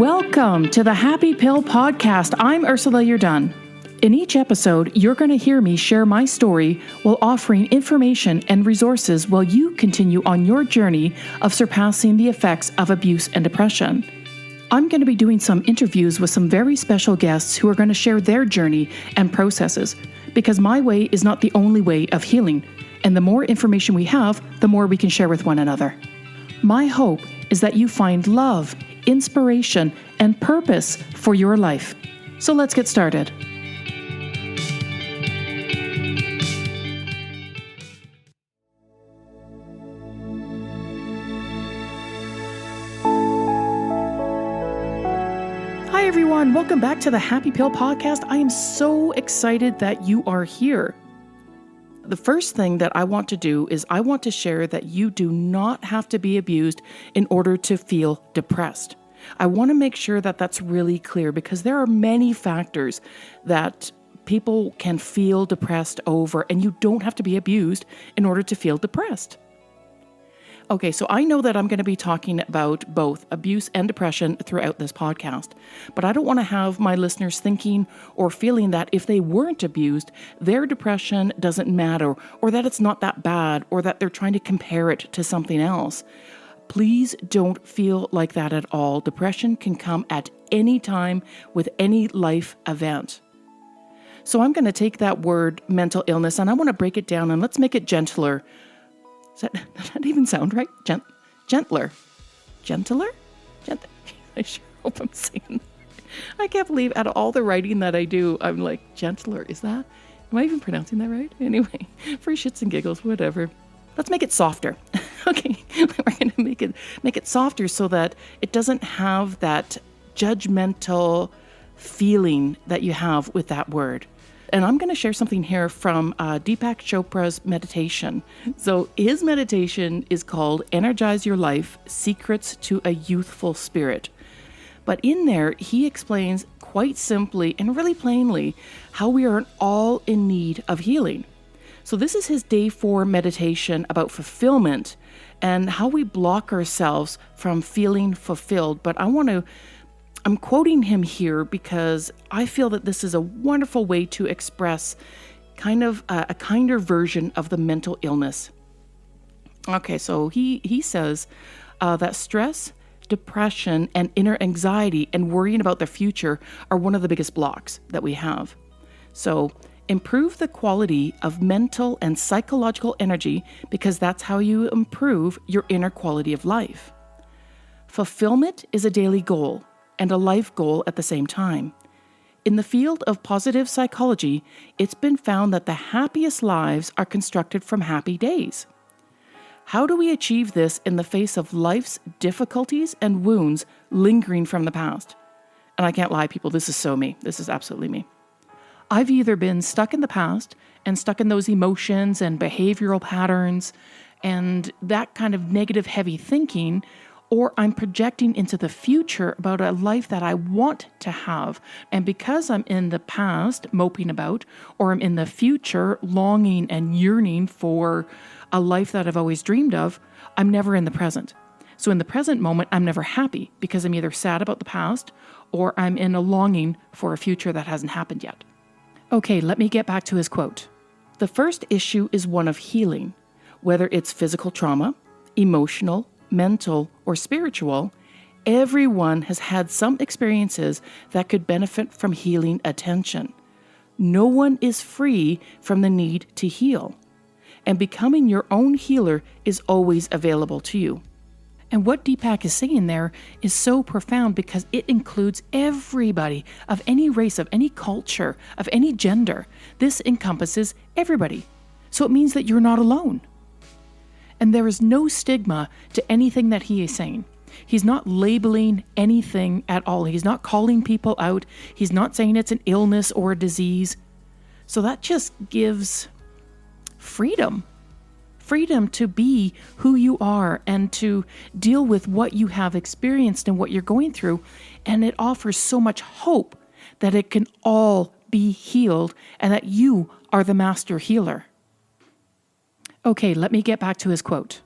Welcome to the Happy Pill Podcast. I'm Ursula Yerdun. In each episode, you're going to hear me share my story while offering information and resources while you continue on your journey of surpassing the effects of abuse and depression. I'm going to be doing some interviews with some very special guests who are going to share their journey and processes, because my way is not the only way of healing, and the more information we have, the more we can share with one another. My hope is that you find love, inspiration, and purpose for your life. So let's get started. Hi everyone, welcome back to the Happy Pill Podcast. I am so excited that you are here. The first thing that I want to do is I want to share that you do not have to be abused in order to feel depressed. I want to make sure that that's really clear because there are many factors that people can feel depressed over, and you don't have to be abused in order to feel depressed. Okay, so I know that I'm going to be talking about both abuse and depression throughout this podcast, but I don't want to have my listeners thinking or feeling that if they weren't abused, their depression doesn't matter, or that it's not that bad, or that they're trying to compare it to something else. Please don't feel like that at all. Depression can come at any time with any life event. So I'm going to take that word mental illness and I want to break it down and let's make it gentler. Does that even sound right? Gentler? I sure hope I'm saying that. I can't believe out of all the writing that I do, I'm like, gentler. Am I even pronouncing that right? Anyway, for shits and giggles, whatever. Let's make it softer. Okay, we're going to make it softer so that it doesn't have that judgmental feeling that you have with that word. And I'm going to share something here from Deepak Chopra's meditation. So his meditation is called Energize Your Life, Secrets to a Youthful Spirit. But in there, he explains quite simply and really plainly how we are all in need of healing. So this is his day 4 meditation about fulfillment and how we block ourselves from feeling fulfilled. But I'm quoting him here because I feel that this is a wonderful way to express kind of a kinder version of the mental illness. Okay, so he says that stress, depression, and inner anxiety and worrying about the future are one of the biggest blocks that we have. So improve the quality of mental and psychological energy because that's how you improve your inner quality of life. Fulfillment is a daily goal and a life goal at the same time. In the field of positive psychology, it's been found that the happiest lives are constructed from happy days. How do we achieve this in the face of life's difficulties and wounds lingering from the past? And I can't lie, people, this is so me. This is absolutely me. I've either been stuck in the past and stuck in those emotions and behavioral patterns and that kind of negative, heavy thinking, or I'm projecting into the future about a life that I want to have. And because I'm in the past moping about, or I'm in the future longing and yearning for a life that I've always dreamed of, I'm never in the present. So in the present moment, I'm never happy because I'm either sad about the past or I'm in a longing for a future that hasn't happened yet. Okay, let me get back to his quote. The first issue is one of healing, whether it's physical trauma, emotional, mental, or spiritual. Everyone has had some experiences that could benefit from healing attention. No one is free from the need to heal, and becoming your own healer is always available to you. And what Deepak is saying there is so profound because it includes everybody of any race, of any culture, of any gender. This encompasses everybody. So it means that you're not alone. And there is no stigma to anything that he is saying. He's not labeling anything at all. He's not calling people out. He's not saying it's an illness or a disease. So that just gives freedom to be who you are and to deal with what you have experienced and what you're going through. And it offers so much hope that it can all be healed and that you are the master healer. Okay, let me get back to his quote.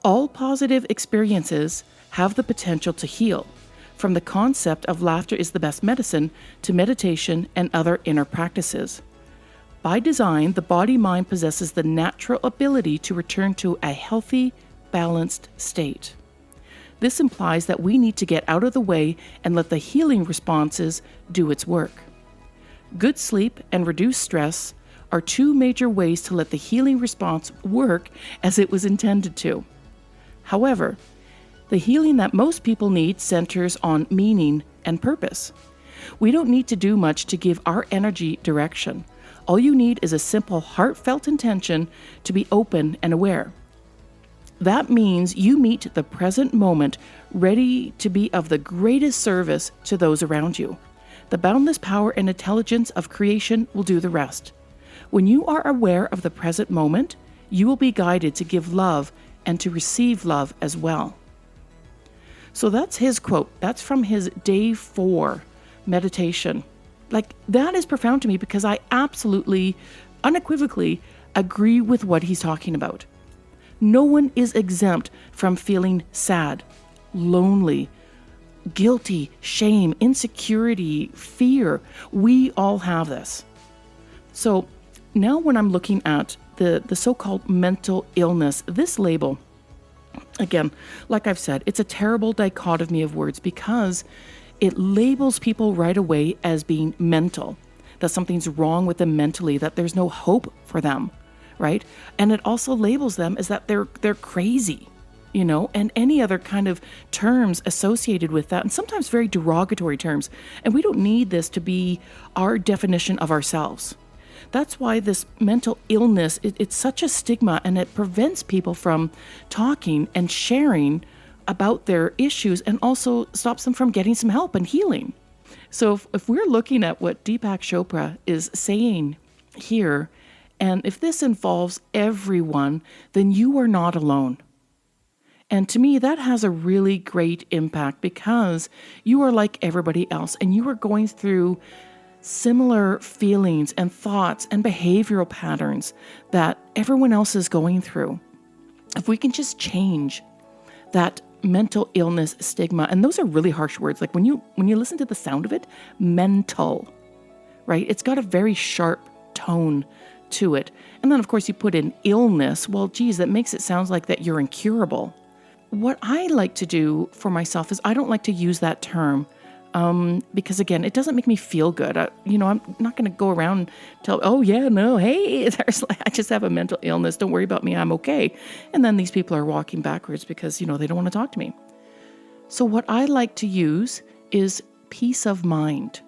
All positive experiences have the potential to heal, from the concept of laughter is the best medicine to meditation and other inner practices. By design, the body-mind possesses the natural ability to return to a healthy, balanced state. This implies that we need to get out of the way and let the healing responses do its work. Good sleep and reduced stress are two major ways to let the healing response work as it was intended to. However, the healing that most people need centers on meaning and purpose. We don't need to do much to give our energy direction. All you need is a simple, heartfelt intention to be open and aware. That means you meet the present moment, ready to be of the greatest service to those around you. The boundless power and intelligence of creation will do the rest. When you are aware of the present moment, you will be guided to give love and to receive love as well. So that's his quote. That's from his day 4 meditation. Like, that is profound to me because I absolutely, unequivocally agree with what he's talking about. No one is exempt from feeling sad, lonely, guilty, shame, insecurity, fear. We all have this. So now when I'm looking at the so-called mental illness, this label, again, like I've said, it's a terrible dichotomy of words because it labels people right away as being mental, that something's wrong with them mentally, that there's no hope for them, right? And it also labels them as that they're crazy, and any other kind of terms associated with that, and sometimes very derogatory terms. And we don't need this to be our definition of ourselves. That's why this mental illness, it's such a stigma, and it prevents people from talking and sharing about their issues, and also stops them from getting some help and healing. So if we're looking at what Deepak Chopra is saying here, and if this involves everyone, then you are not alone. And to me, that has a really great impact because you are like everybody else, and you are going through similar feelings and thoughts and behavioral patterns that everyone else is going through. If we can just change that mental illness stigma, and those are really harsh words. Like when you listen to the sound of it, mental, right? It's got a very sharp tone to it. And then of course you put in illness. Well, geez, that makes it sound like that you're incurable. What I like to do for myself is I don't like to use that term because again, it doesn't make me feel good. I'm not going to go around and tell, oh yeah, no, hey, I just have a mental illness. Don't worry about me. I'm okay. And then these people are walking backwards because, they don't want to talk to me. So what I like to use is peace of mind.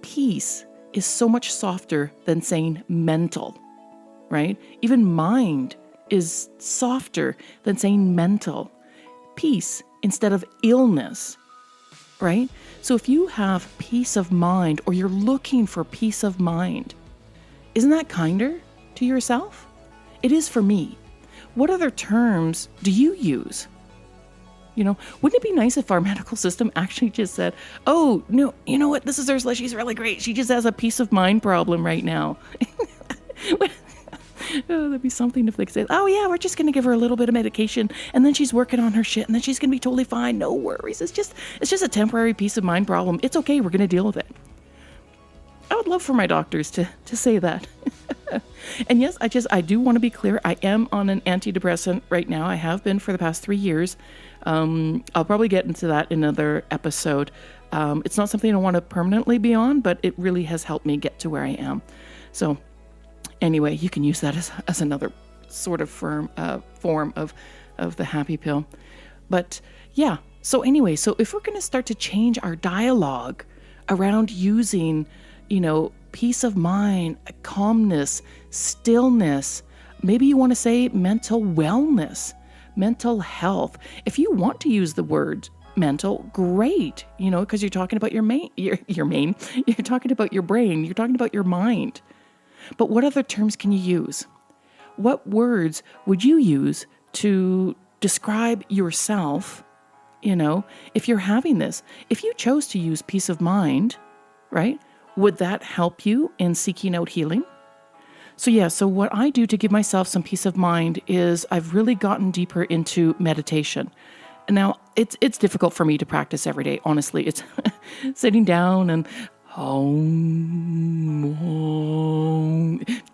Peace is so much softer than saying mental, right? Even mind is softer than saying mental. Peace instead of illness, right? So if you have peace of mind, or you're looking for peace of mind, isn't that kinder to yourself? It is for me. What other terms do you use? Wouldn't it be nice if our medical system actually just said, oh, no, you know what? This is Ursula. She's really great. She just has a peace of mind problem right now. Oh, that'd be something if they could say, oh yeah, we're just going to give her a little bit of medication and then she's working on her shit and then she's going to be totally fine. No worries. It's just a temporary peace of mind problem. It's okay. We're going to deal with it. I would love for my doctors to say that. And yes, I do want to be clear. I am on an antidepressant right now. I have been for the past 3 years. I'll probably get into that in another episode. It's not something I want to permanently be on, but it really has helped me get to where I am. So anyway, you can use that as another sort of form of the happy pill. But yeah, so anyway, so if we're going to start to change our dialogue around using, peace of mind, calmness, stillness, maybe you want to say mental wellness, mental health. If you want to use the word mental, great, because you're talking about you're talking about your brain, you're talking about your mind. But what other terms can you use? What words would you use to describe yourself, if you're having this? If you chose to use peace of mind, right, would that help you in seeking out healing? So what I do to give myself some peace of mind is I've really gotten deeper into meditation. And now it's difficult for me to practice every day. Honestly, it's sitting down and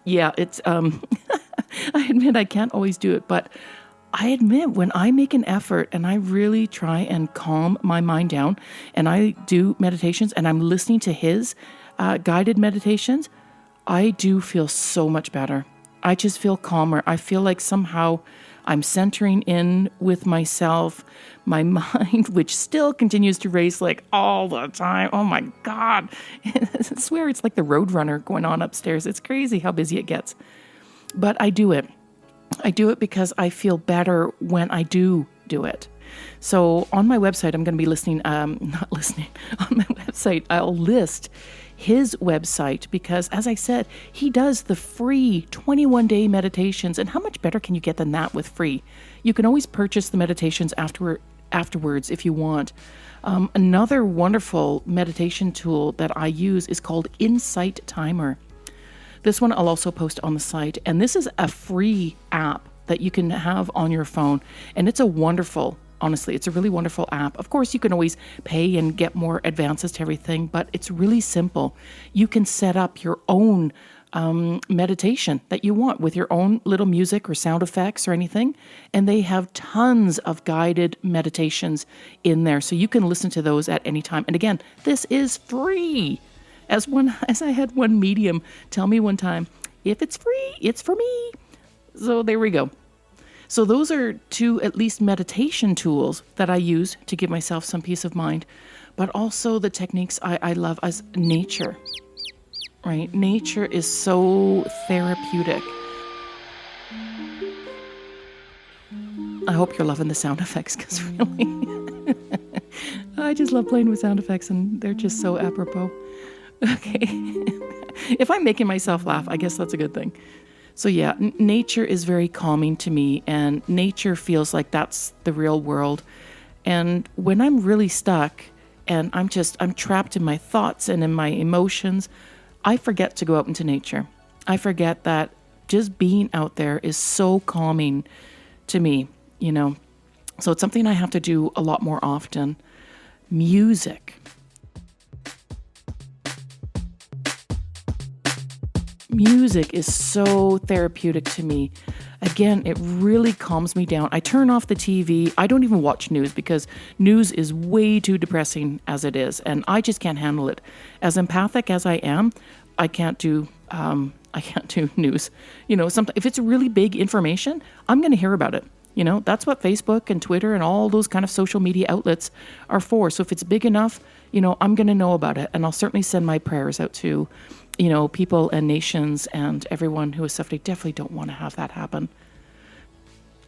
yeah, it's I admit I can't always do it, but I admit when I make an effort and I really try and calm my mind down and I do meditations and I'm listening to his guided meditations, I do feel so much better. I just feel calmer. I feel like somehow I'm centering in with myself, my mind, which still continues to race like all the time. Oh my God. I swear it's like the Roadrunner going on upstairs. It's crazy how busy it gets. But I do it. I do it because I feel better when I do it. So on my website, I'm going to be on my website, I'll list his website because, as I said, he does the free 21-day meditations. And how much better can you get than that with free? You can always purchase the meditations afterwards if you want. Another wonderful meditation tool that I use is called Insight Timer. This one I'll also post on the site. And this is a free app that you can have on your phone. And it's honestly, it's a really wonderful app. Of course, you can always pay and get more advances to everything, but it's really simple. You can set up your own meditation that you want with your own little music or sound effects or anything. And they have tons of guided meditations in there. So you can listen to those at any time. And again, this is free. As I had one medium tell me one time, if it's free, it's for me. So there we go. So those are two at least meditation tools that I use to give myself some peace of mind. But also the techniques I love as nature, right? Nature is so therapeutic. I hope you're loving the sound effects because really, I just love playing with sound effects and they're just so apropos. Okay. If I'm making myself laugh, I guess that's a good thing. So yeah, nature is very calming to me and nature feels like that's the real world. And when I'm really stuck and I'm trapped in my thoughts and in my emotions, I forget to go out into nature. I forget that just being out there is so calming to me, So it's something I have to do a lot more often. Music. Music is so therapeutic to me. Again, it really calms me down. I turn off the TV. I don't even watch news because news is way too depressing as it is, and I just can't handle it. As empathic as I am, I can't do news. If it's really big information, I'm going to hear about it. That's what Facebook and Twitter and all those kind of social media outlets are for. So if it's big enough, I'm going to know about it, and I'll certainly send my prayers out to people and nations and everyone who is suffering. Definitely don't want to have that happen.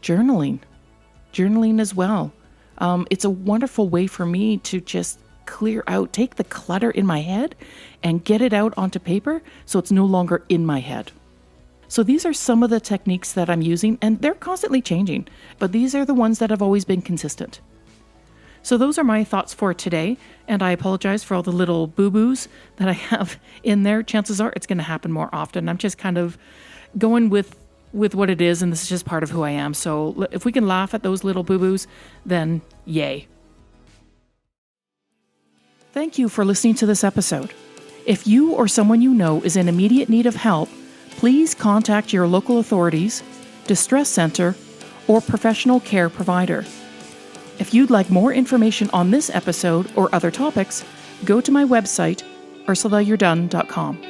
Journaling as well. It's a wonderful way for me to just clear out, take the clutter in my head and get it out onto paper so it's no longer in my head. So these are some of the techniques that I'm using and they're constantly changing, but these are the ones that have always been consistent. So those are my thoughts for today, and I apologize for all the little boo-boos that I have in there. Chances are it's going to happen more often. I'm just kind of going with what it is, and this is just part of who I am. So if we can laugh at those little boo-boos, then yay. Thank you for listening to this episode. If you or someone you know is in immediate need of help, please contact your local authorities, distress center, or professional care provider. If you'd like more information on this episode or other topics, go to my website, ursulayourdone.com.